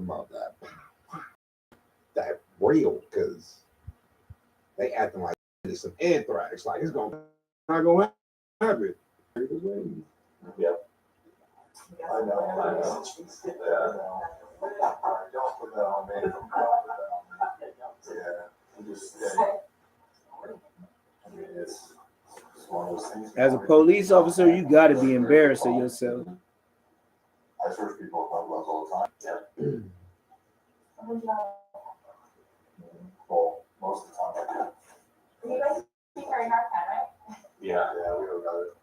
about that real because they acting like it's some anthrax, like it's gonna not gonna happen. Yep. I know. Yeah. Don't put that on me. As a police officer, you got to be embarrassed of yourself. I search people about love all the time. Yeah. Well, most of the time. You guys speak very hard, right? Yeah, we all got it.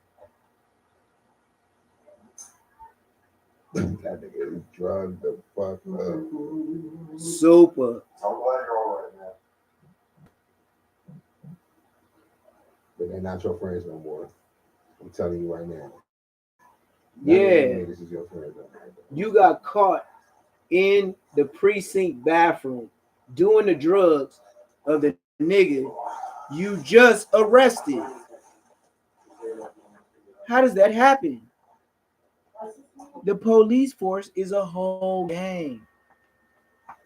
That nigga is drugged the fuck up. Super. I'm glad you're all right, man. But they're not your friends no more. I'm telling you right now. Yeah. This is your friend. You got caught in the precinct bathroom doing the drugs of the nigga you just arrested. How does that happen? The police force is a whole gang.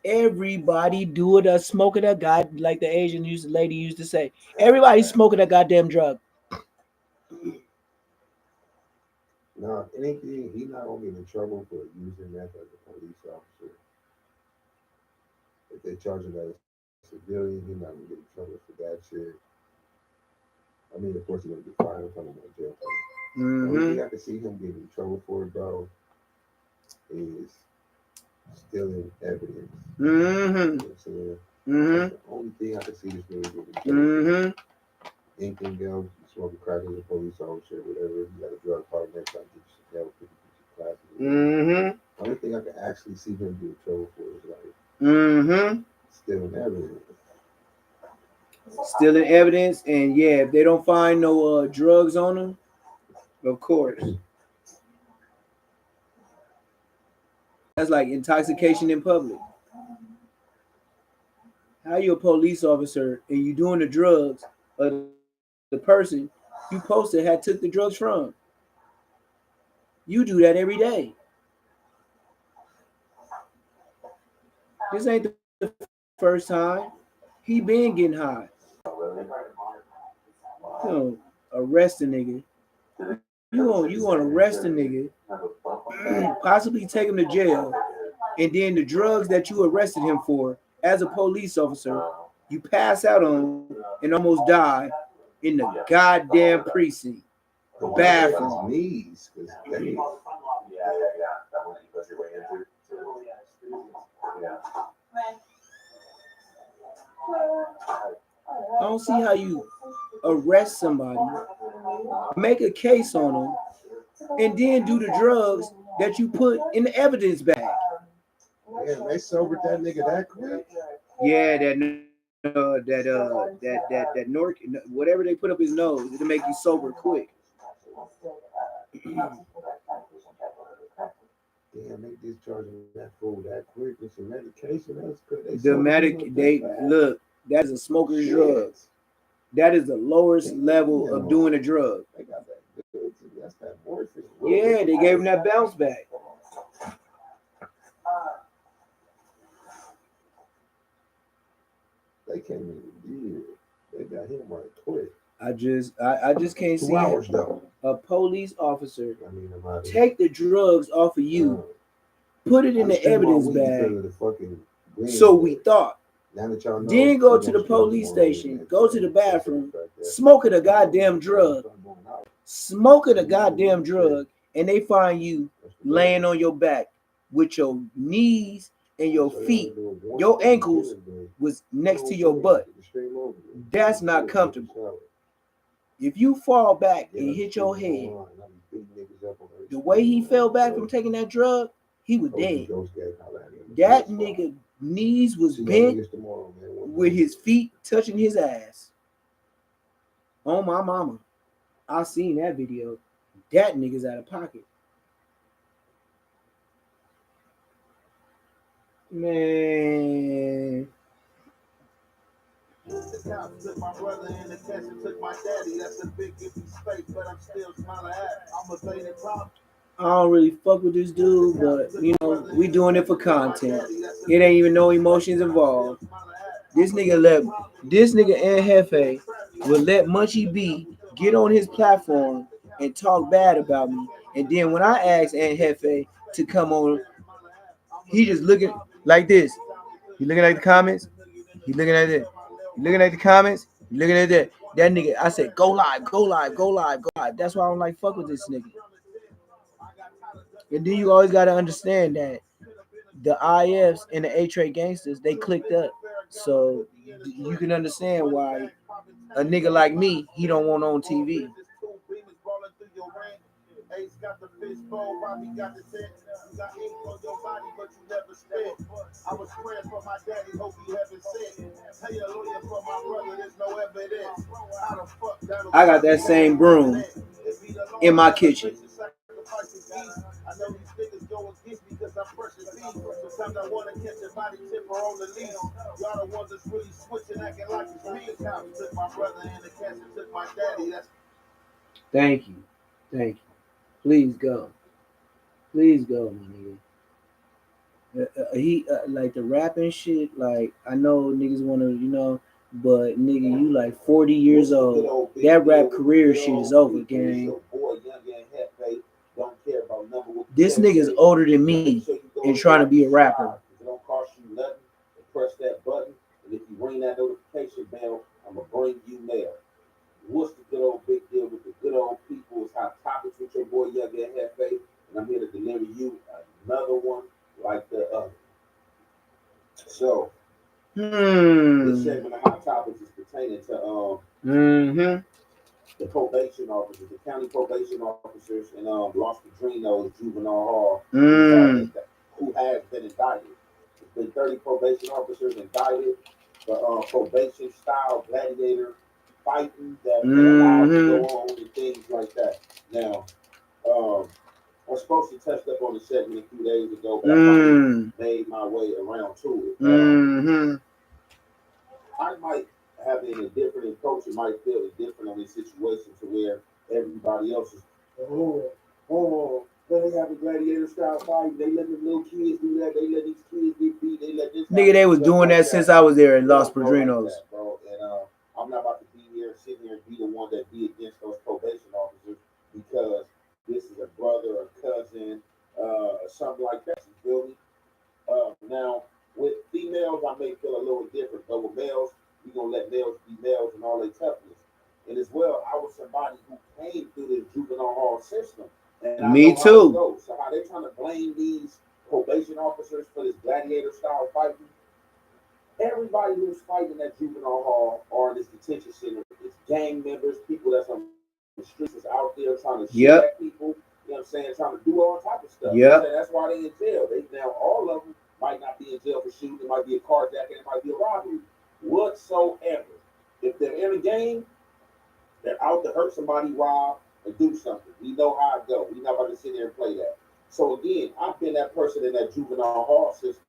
Everybody do it, smoking a guy, like the Asian lady used to say. Everybody smoking a goddamn drug. No, anything, he not gonna get in trouble for using that as a police officer. If they charge him as a civilian, he not gonna get in trouble for that shit. I mean, of course, he's gonna get fined and come to jail. The only thing I can see him getting in trouble for, bro, is stealing evidence. You know what I'm saying? That's the only thing I can see this nigga getting in trouble for. Anything else, you smoking crack as a police officer, whatever, you got a drug problem, next time you should never put you classes. The only thing I can actually see him get in trouble for is like stealing evidence. Stealing evidence, and yeah, if they don't find no drugs on them, of course. That's like intoxication in public. How you a police officer and you doing the drugs of the person you posted had took the drugs from? You do that every day. This ain't the first time. He been getting high. You know, arrest a nigga. You gonna arrest a nigga, possibly take him to jail, and then the drugs that you arrested him for as a police officer, you pass out on and almost die in the goddamn precinct. The bathroom. Knees, Yeah. That one that you put your way into. Yeah. I don't see how you arrest somebody, make a case on them, and then do the drugs that you put in the evidence bag. Yeah, they sobered that nigga that quick. Yeah, that Nork, whatever they put up his nose, it'll make you sober quick. Damn, they discharging that fool that quick with some medication. That's good. Look, that is a smoker's drug. That is the lowest level of doing a drug. They got that good. That's that morphine. Yeah, they gave him that bounce back. They can't even do it. They got him right quick. I just can't see 2 hours though. A police officer I mean, take the drugs off of you, put it in the evidence bag. So we thought. Now that y'all know, then go to the police station, go to the bathroom, smoking a goddamn drug, and they find you laying on your back with your knees and your feet, your ankles was next to your butt. That's not comfortable. If you fall back and hit your head, the way he fell back from taking that drug, he was dead. That nigga knees was bent with his feet touching his ass. On my mama. I seen that video. That nigga's out of pocket. Man. The cops took my brother in the catch and took my daddy. That's a big empty space, but I'm still smiling at. I'm a faded top. I don't really fuck with this dude, but you know, we doing it for content. It ain't even no emotions involved. This nigga and Hefe will let Munchie B get on his platform and talk bad about me. And then when I asked Aunt Hefe to come on, he just looking like this. He looking at the comments. He looking at it. He looking at the comments. He looking at that. That nigga, I said, go live, go live, go live, go live. That's why I don't like fuck with this nigga. And then you always gotta understand that the IFs and the A-Trade gangsters, they clicked up. So you can understand why a nigga like me, he don't want on TV. Ace got the fishbowl, Bobby got the tent. You got ink on your body, but you never spit. I was praying for my daddy, hope he haven't sick. Pay a lawyer for my brother, there's no evidence. How the fuck that'll I got that same broom in my kitchen. I know these niggas go against me because I'm fresh as beef. Sometimes I want to catch a body tipper on the leash. Y'all the ones that's really switching, acting like it's me. Took my brother in the catch and took my daddy. That's Thank you. Thank you. Please go. Please go, my nigga. He like the rapping shit. Like I know niggas want to, but nigga, you like 40 years old. That rap career shit is over, gang. This nigga's older than me and trying to be a rapper. It don't cost you nothing to press that button, and if you ring that notification bell, I'm gonna bring you mail. What's the good old big deal with the good old people? It's Hot Topics with your boy Young and Hefe, and I'm here to deliver you another one like the other. So, this segment of Hot Topics is pertaining to the probation officers, the county probation officers in Los Padrinos Juvenile Hall, who has been indicted. There's been 30 probation officers indicted for probation style gladiator fighting that allowed to go on and things like that. Now, I was supposed to touch up on the segment a few days ago, but I finally made my way around to it. I might have a different approach. It might feel different on this situation to where everybody else is, they have a gladiator style fight. They let the little kids do that. They let these kids get beat. They let this. Nigga, they was doing that since I was there in Los Padrinos. Bro. And I'm not about to be here, sitting here and be the one that be against those probation officers because this is a brother, a cousin, something like that. You feel me? Now, with females, I may feel a little different, but with males, we're going to let males be males and all their toughness. And as well, I was somebody who came through this juvenile hall system. And me too. So how they trying to blame these probation officers for this gladiator style fighting? Everybody who's fighting at juvenile hall or in this detention center is gang members, people that's on the streets, is out there trying to shoot at people. You know what I'm saying? Trying to do all type of stuff. Yeah. That's why they in jail. They now all of them might not be in jail for shooting. It might be a carjacking. It might be a robbery. Whatsoever. If they're in a game, they're out to hurt somebody, rob, or do something. We know how it goes. We're not about to sit there and play that. So again, I've been that person in that juvenile hall system.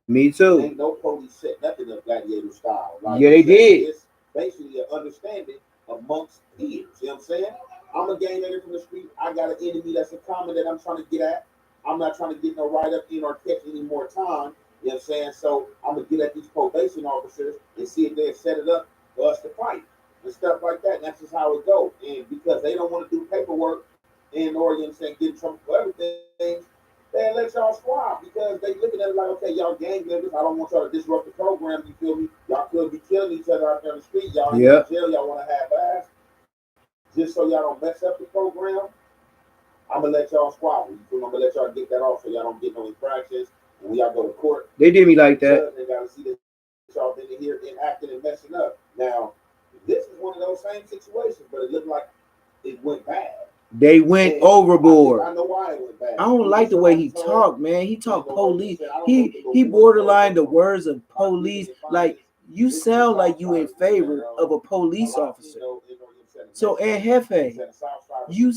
Me too. Ain't no police said nothing of gladiator style. Like yeah, they did. It's basically an understanding amongst peers. You know what I'm saying? I'm a gang leader from the street. I got an enemy that's a common that I'm trying to get at. I'm not trying to get no write up in or catch any more time. You know what I'm saying? So I'm gonna get at these probation officers and see if they'll set it up for us to fight and stuff like that. And that's just how it goes. And because they don't want to do paperwork and or, you know what I'm saying, get in trouble for everything, they let y'all squad because they looking at it like, okay, y'all gang members, I don't want y'all to disrupt the program, you feel me? Y'all could be killing each other out there on the street, y'all in jail, y'all want to have ass. Just so y'all don't mess up the program, I'm gonna let y'all squabble. You feel me? I'm gonna let y'all get that off so y'all don't get no infractions. And when y'all go to court, they did me like that. They gotta see that y'all been in here acting and messing up. Now, this is one of those same situations, but it looked like it went bad. They went overboard. I know why it went bad. I don't like the way he talked, man. He talked police. He borderline the words of police. Like, you sound like you in favor of a police officer. So, Aunt Hefe, you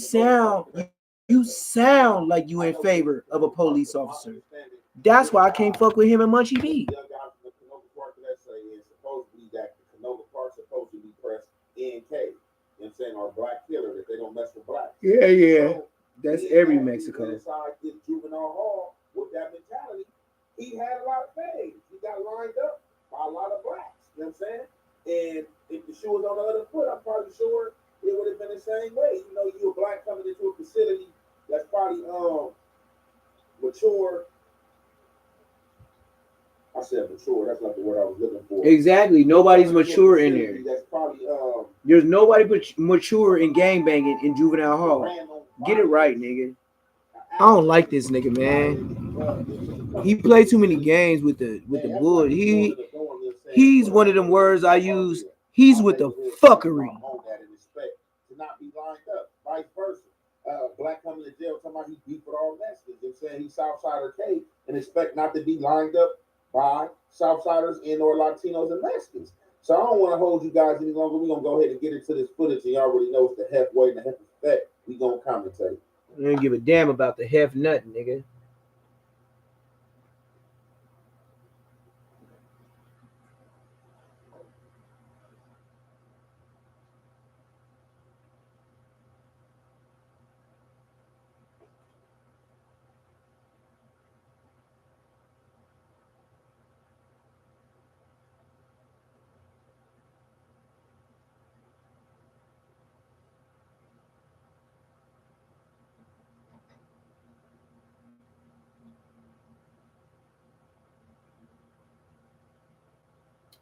sound like you in favor of a police officer. That's why I can't fuck with him and Munchie B. Or black killer if they don't mess with blacks. Yeah. So, that's every Mexico. Inside this juvenile hall with that mentality, he had a lot got fades. He got lined up by a lot of blacks. You know what I'm saying? And if the shoe was on the other foot, I'm probably sure it would have been the same way. You know, you a black coming into a facility that's probably mature. I said mature. That's not the word I was looking for. Exactly. Nobody's mature in there. That's probably There's nobody mature in gangbanging in juvenile hall. Get it right, nigga. I don't like this nigga, man. He played too many games with the bull. He's one of them words I use. He's with the fuckery. To not be lined up, vice versa. Black coming to jail, talking about he beat with all Mexicans. They're saying he's Southsider K and expect not to be lined up by Southsiders and or Latinos and Mexicans. So I don't want to hold you guys any longer. We're gonna go ahead and get into this footage, and y'all already know it's the halfway and the half effect. We gonna commentate. I don't give a damn about the half nut, nigga.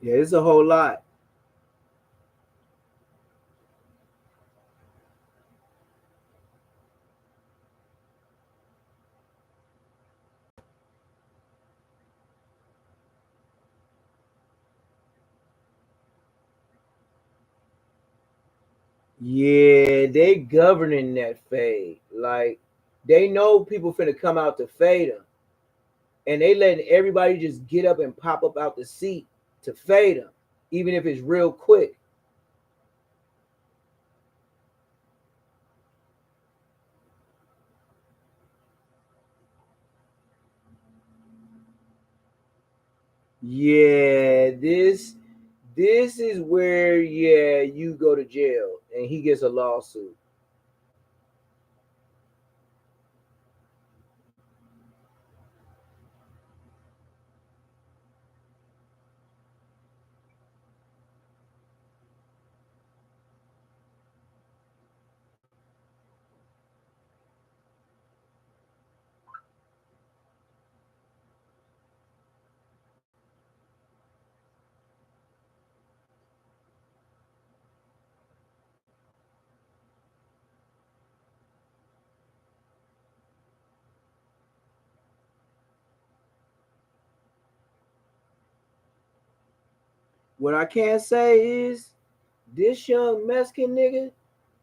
Yeah, it's a whole lot. Yeah, they governing that fade. Like, they know people finna come out to fade them. And they letting everybody just get up and pop up out the seat to fade them, even if it's real quick. Yeah, this is where you go to jail and he gets a lawsuit. What I can say is this young Mexican nigga,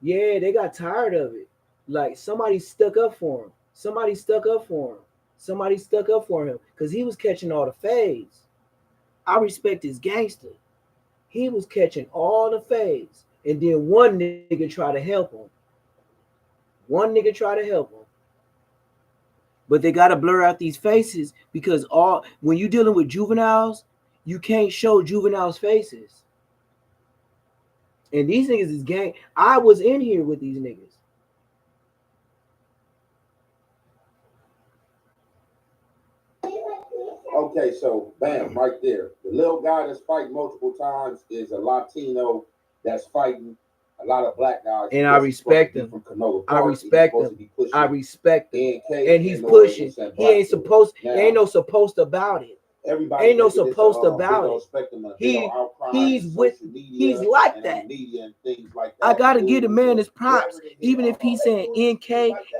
yeah, they got tired of it. Like, somebody stuck up for him. Somebody stuck up for him. Somebody stuck up for him because he was catching all the fades. I respect his gangster. He was catching all the fades. And then one nigga tried to help him. One nigga tried to help him. But they got to blur out these faces because when you're dealing with juveniles, you can't show juveniles' faces. And these niggas is gang. I was in here with these niggas. Okay, so bam, right there. The little guy that's fighting multiple times is a Latino that's fighting a lot of black guys. And I respect him. I respect him. I respect him. And he's pushing. He ain't supposed. There ain't no supposed about it. Everybody ain't no supposed about it. He's like that. I gotta give the man his props, even if he's saying NK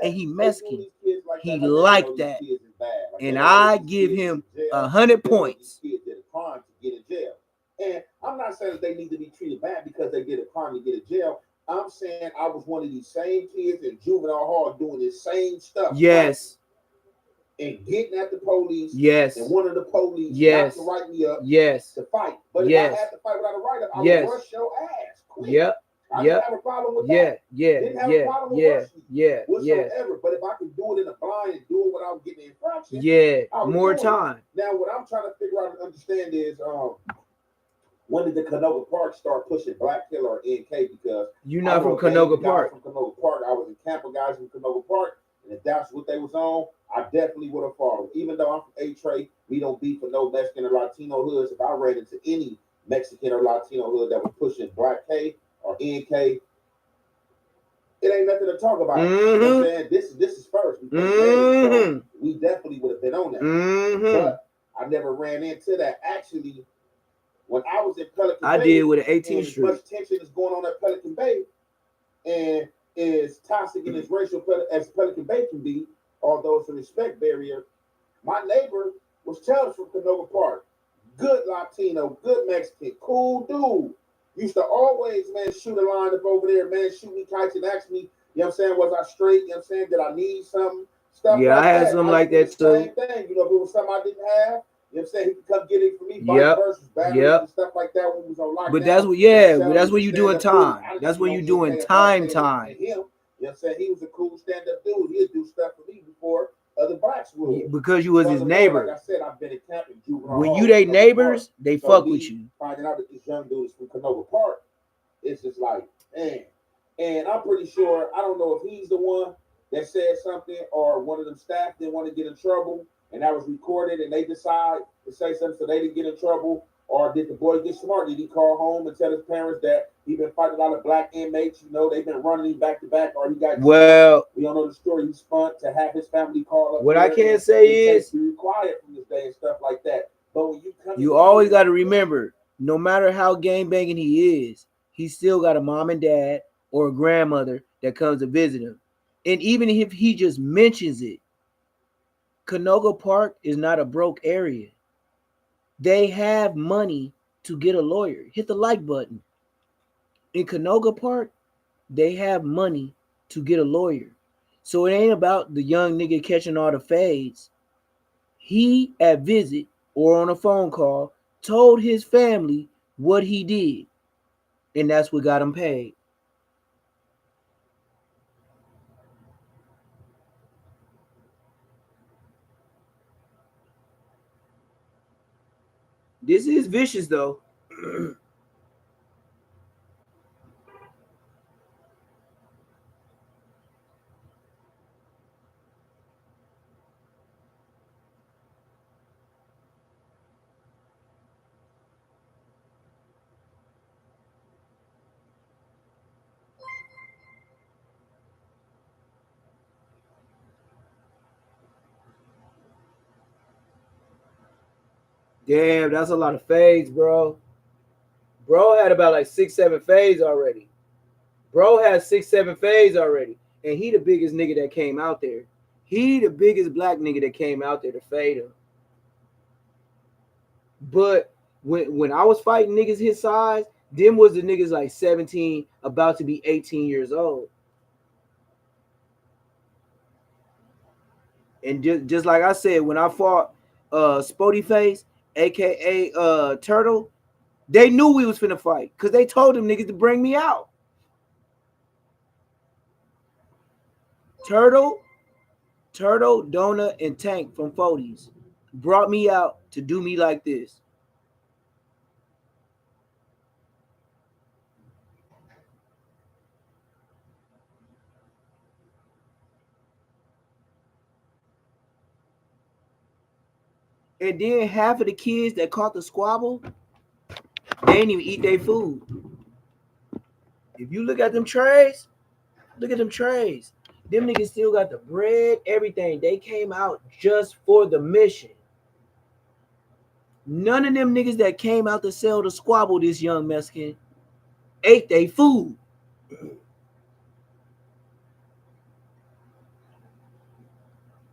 and he Mexican. He like that, and I give him 100 points. And I'm not saying that they need to be treated bad because they did a crime to get in jail. I'm saying I was one of these same kids in juvenile hall doing this same stuff. Yes. And getting at the police. Yes. And one of the police yes. not to write me up. Yes. To fight. But yes. if I had to fight without a write up, I yes. would rush your ass. Quick. Yep. I didn't have a problem with that. Didn't have a problem with whatsoever. But if I could do it in the blind and do it without getting infraction, more time. Now, what I'm trying to figure out and understand is when did the Canoga Park start pushing Black Killer or NK? Because you're not from Canoga Park. From Canoga Park, I was in camp with guys from Canoga Park, And if that's what they was on, I definitely would have followed. Even though I'm from A-Trade, we don't beef for no Mexican or Latino hoods. If I ran into any Mexican or Latino hood that was pushing Backkkk or NK, it ain't nothing to talk about. You know what I'm saying? This is first. So we definitely would have been on that. But I never ran into that. Actually, when I was in Pelican Bay, I did with an 18th Street. Much tension is going on at Pelican Bay, and as toxic and as racial as Pelican Bay can be, although it's a respect barrier, my neighbor was challenged from Canoga Park. Good Latino, good Mexican, cool dude. Used to always, man, shoot a line up over there, man, shoot me kites and ask me, you know what I'm saying, was I straight, you know what I'm saying, did I need something? Stuff yeah, like I had that. something like that too. Same thing, you know, if it was something I didn't have, you know what I'm saying, he could come get it for me, vice versa, batteries and stuff like that when we was on lockdown. But that's what, that's what you doing time. That's what you doing time. Him, you know what I'm saying, he was a cool stand-up dude. He'd do stuff for me before other blacks would. Because you was his neighbor. Like I said, I've been in camp in juvenile. When you they neighbors, they fuck with you. Finding out that this young dude is from Canoga Park, it's just like, man. And I'm pretty sure, I don't know if he's the one that said something or one of them staff didn't want to get in trouble and that was recorded and they decide to say something so they didn't get in trouble. Or did the boy get smart? Did he call home and tell his parents that he been fighting a lot of black inmates? You know, they've been running him back to back, or he got. Well, we don't know the story. He's fun to have his family call up. What I can say is, be quiet from this day and stuff like that. But when you come, you always got to remember, no matter how gang banging he is, he still got a mom and dad or a grandmother that comes to visit him. And even if he just mentions it, Canoga Park is not a broke area. They have money to get a lawyer. Hit the like button. In Canoga Park, they have money to get a lawyer. So it ain't about the young nigga catching all the fades. He, at visit or on a phone call, told his family what he did. And that's what got him paid. This is vicious, though. Damn, that's a lot of fades, bro. Bro had about like 6-7 fades already. Bro has 6-7 fades already. And he the biggest nigga that came out there. He the biggest black nigga that came out there to fade him. But when I was fighting niggas his size, them was the niggas like 17, about to be 18 years old. And just like I said, when I fought Spody Face, aka Turtle, they knew we was finna fight because they told them niggas to bring me out. Turtle, Donut, and Tank from 40s brought me out to do me like this. And then half of the kids that caught the squabble, they didn't even eat their food. If you look at them trays, Them niggas still got the bread, everything. They came out just for the mission. None of them niggas that came out to sell the squabble, this young Mexican, ate their food.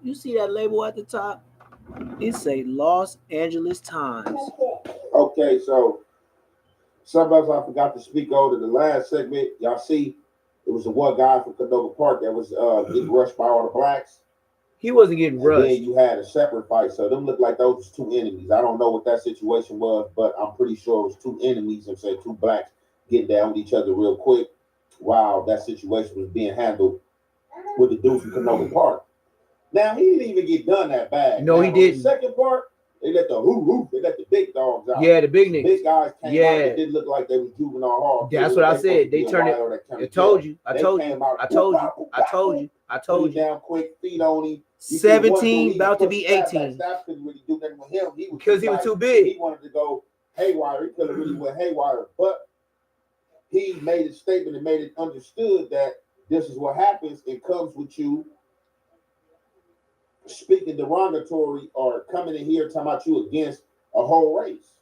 You see that label at the top? It say Los Angeles Times. Okay, so sometimes I forgot to speak over the last segment. Y'all see, it was the one guy from Canoga Park that was getting rushed by all the blacks. He wasn't getting rushed. Then you had a separate fight. So them looked like those was two enemies. I don't know what that situation was, but I'm pretty sure it was two enemies and say two blacks getting down with each other real quick while that situation was being handled with the dude from Canoga Park. Now, he didn't even get done that bad. No, now, he didn't. The second part, They let the they let the big dogs out. Yeah, the big niggas. Big guys came Yeah. out that didn't look like they was juvenile hall. That's what I said. They turned it. I told you. I told you. I told you. I told you. I told you. Down quick, feet on him. 17, about to be 18. Staff couldn't really do nothing with him. Because he was too big. He wanted to go haywire. He could have really went haywire, but he made a statement and made it understood that this is what happens. It comes with you speaking derogatory or coming in here talking about you against a whole race.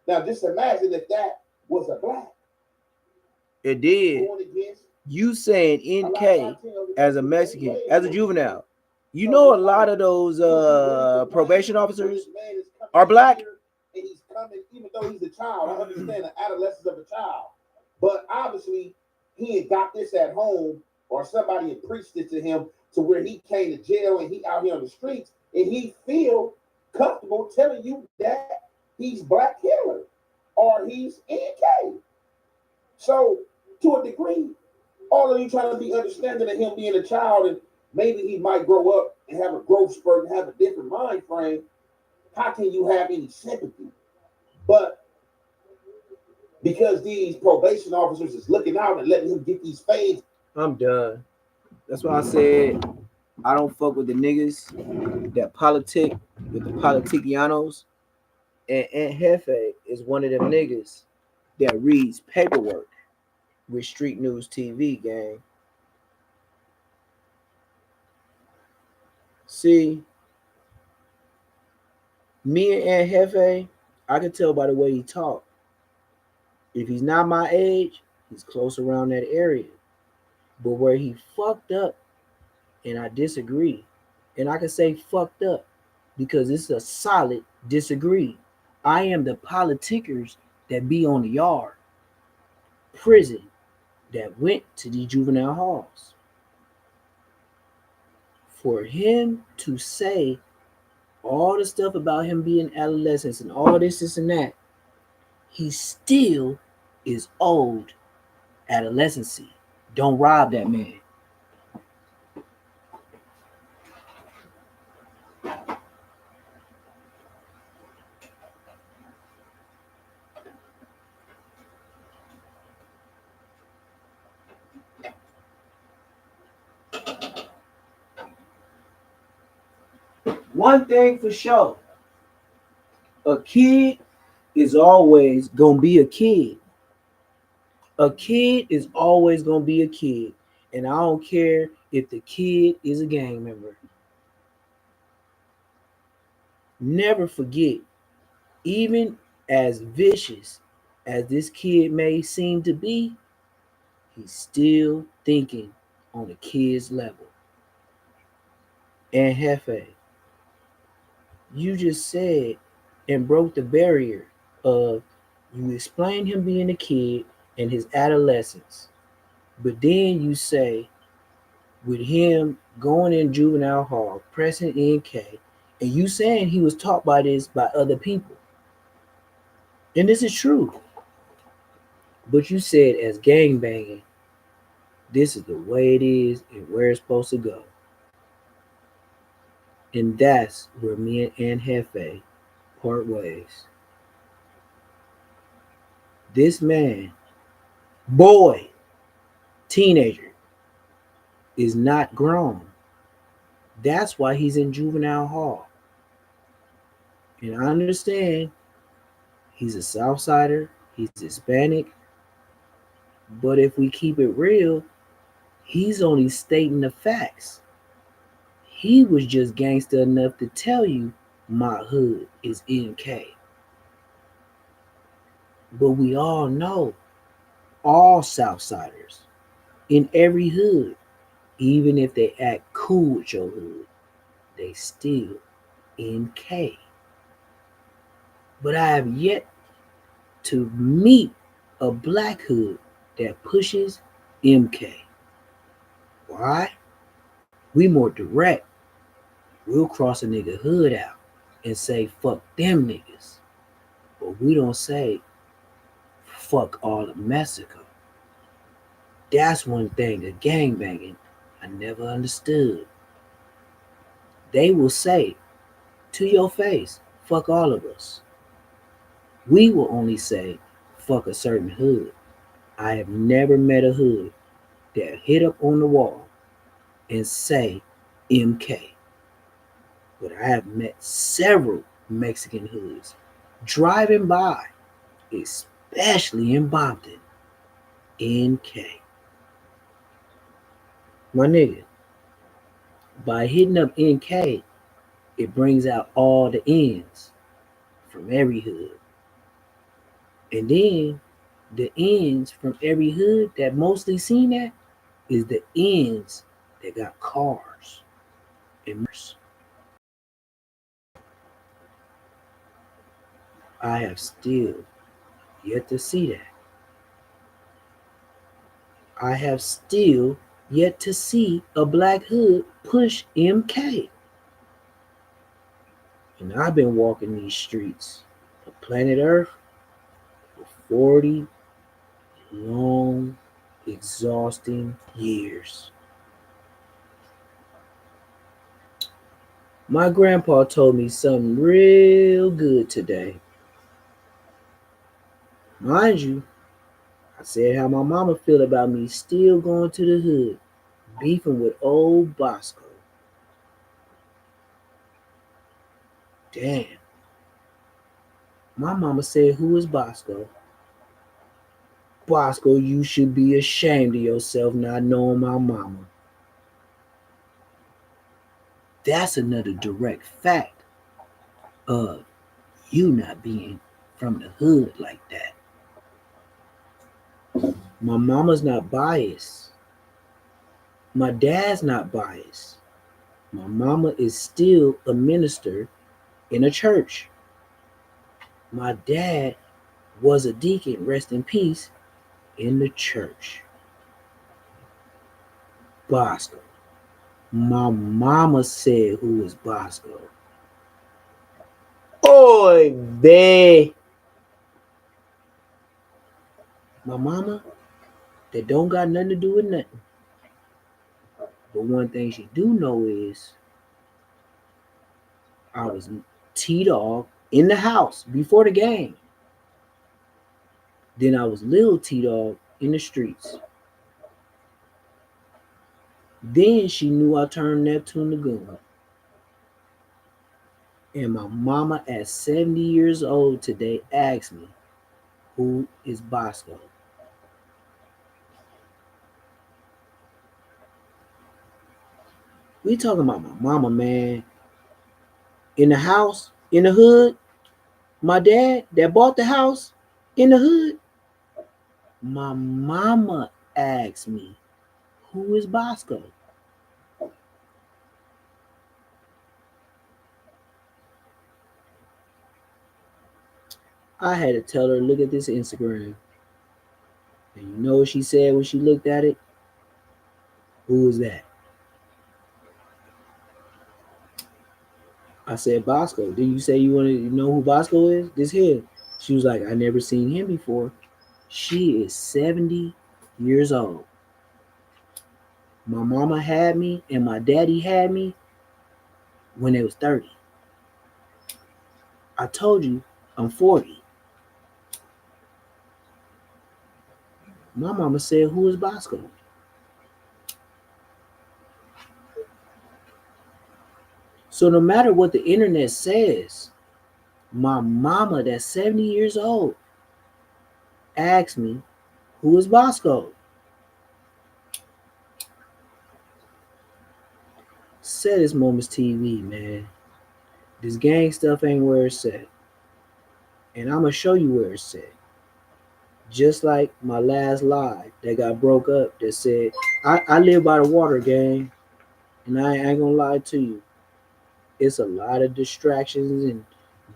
Now, just imagine if that was a black. It did. You saying NK as a Mexican, as a juvenile. You know a lot of those probation officers are black. And he's coming, even though he's a child. I understand the adolescence of a child. But obviously, he had got this at home or somebody had preached it to him to where he came to jail and he out here on the streets and he feel comfortable telling you that he's Black Hitler or he's NK. So to a degree, all of you trying to be understanding of him being a child and maybe he might grow up and have a growth spurt and have a different mind frame. How can you have any sympathy? But because these probation officers is looking out and letting him get these fades. I'm done. That's why I said I don't fuck with the niggas that politic with the politicianos. And Jefe is one of them niggas that reads paperwork with Street News TV, gang. See, me and Jefe, I can tell by the way he talk. If he's not my age, he's close around that area. But where he fucked up, and I disagree, and I can say fucked up because it's a solid disagree. I am the politicians that be on the yard, prison, that went to the juvenile halls. For him to say all the stuff about him being adolescents and all this and that, he still is owed adolescency. Don't rob that man. One thing for sure, a kid is always gonna be a kid. A kid is always gonna be a kid, and I don't care if the kid is a gang member. Never forget, even as vicious as this kid may seem to be, he's still thinking on a kid's level. And Jefe, you just said and broke the barrier of you explain him being a kid and his adolescence, but then you say with him going in juvenile hall, pressing NK, and you saying he was taught by this by other people. And this is true. But you said as gang banging, this is the way it is and where it's supposed to go. And that's where me and Jefe part ways. This man, boy, teenager, is not grown. That's why he's in juvenile hall. And I understand he's a Southsider, he's Hispanic, but if we keep it real, he's only stating the facts. He was just gangster enough to tell you my hood is NK. But we all know all Southsiders in every hood, even if they act cool with your hood, they still NK. But I have yet to meet a black hood that pushes MK. Why? We more direct. We'll cross a nigga hood out and say fuck them niggas. But we don't say fuck all of Mexico. That's one thing of gangbanging I never understood. They will say to your face, fuck all of us. We will only say fuck a certain hood. I have never met a hood that hit up on the wall and say MK, but I have met several Mexican hoods driving by, especially in Bompton, NK. My nigga, by hitting up NK, it brings out all the ends from every hood. And then the ends from every hood that mostly seen that is the ends that got cars and motors. I have still yet to see that. I have still yet to see a black hood push MK. And I've been walking these streets of planet Earth for 40 long, exhausting years. My grandpa told me something real good today. Mind you, I said how my mama feel about me still going to the hood, beefing with old Bosco. Damn. My mama said, who is Bosco? Bosco, you should be ashamed of yourself not knowing my mama. That's another direct fact of you not being from the hood like that. My mama's not biased. My dad's not biased. My mama is still a minister in a church. My dad was a deacon, rest in peace, in the church. Bosco. My mama said who was Bosco. Oy vey. My mama, that don't got nothing to do with nothing. But one thing she do know is I was T-Dog in the house before the game. Then I was little T-Dog in the streets. Then she knew I turned Neptune to Goon. And my mama at 70 years old today asked me, who is Bosco? We talking about my mama, man. In the house, in the hood, my dad that bought the house in the hood, my mama asked me, who is Bosco? I had to tell her, look at this Instagram. And you know what she said when she looked at it? Who is that? I said, Bosco. Did you say you want to know who Bosco is? This here. She was like, I never seen him before. She is 70 years old. My mama had me and my daddy had me when they was 30. I told you I'm 40. My mama said, who is Bosco? So no matter what the internet says, my mama that's 70 years old asked me, who is Bosco? Saddest Moments TV, man. This gang stuff ain't where it's at. And I'm going to show you where it's at. Just like my last live that got broke up that said, I live by the water, gang. And I ain't going to lie to you. It's a lot of distractions and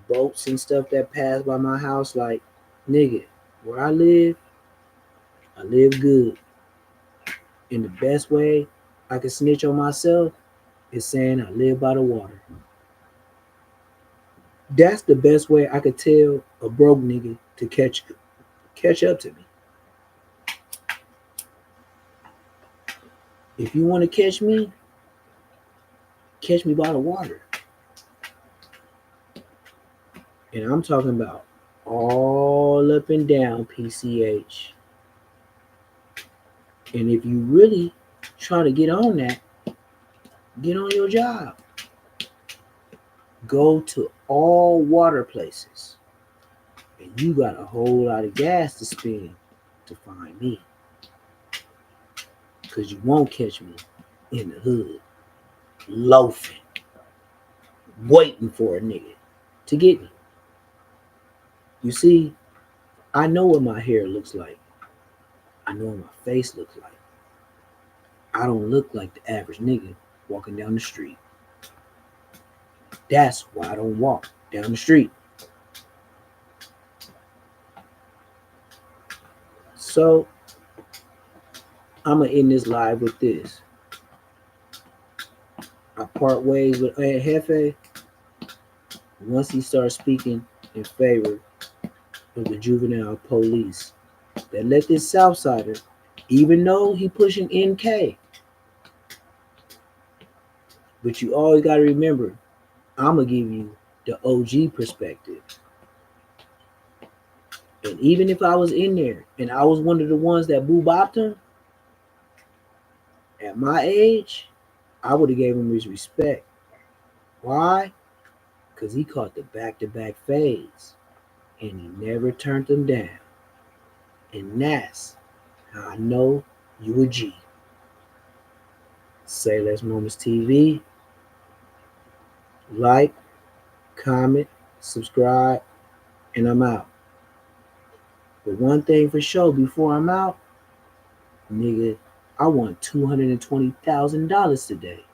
boats and stuff that pass by my house. Like, nigga, where I live good. And the best way I can snitch on myself is saying I live by the water. That's the best way I could tell a broke nigga to catch up to me. If you want to catch me by the water. And I'm talking about all up and down PCH. And if you really try to get on that, get on your job. Go to all water places. And you got a whole lot of gas to spend to find me. Because you won't catch me in the hood, loafing, waiting for a nigga to get me. You see, I know what my hair looks like. I know what my face looks like. I don't look like the average nigga walking down the street. That's why I don't walk down the street. So, I'm going to end this live with this. I part ways with Aunt Hefe once he starts speaking in favor of the juvenile police that let this Southsider, even though he pushing NK, but you always got to remember, I'm going to give you the OG perspective. And even if I was in there and I was one of the ones that boo-bopped him, at my age, I would have gave him his respect. Why? Because he caught the back-to-back fades and he never turned them down. And that's how I know you a G. Say Less Moments TV. Like, comment, subscribe, and I'm out. But one thing for sure before I'm out, nigga, I won $220,000 today.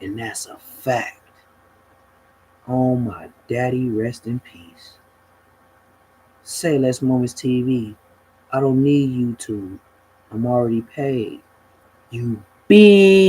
And that's a fact. Oh my daddy, rest in peace. Say Less Moments TV. I don't need YouTube. I'm already paid. You be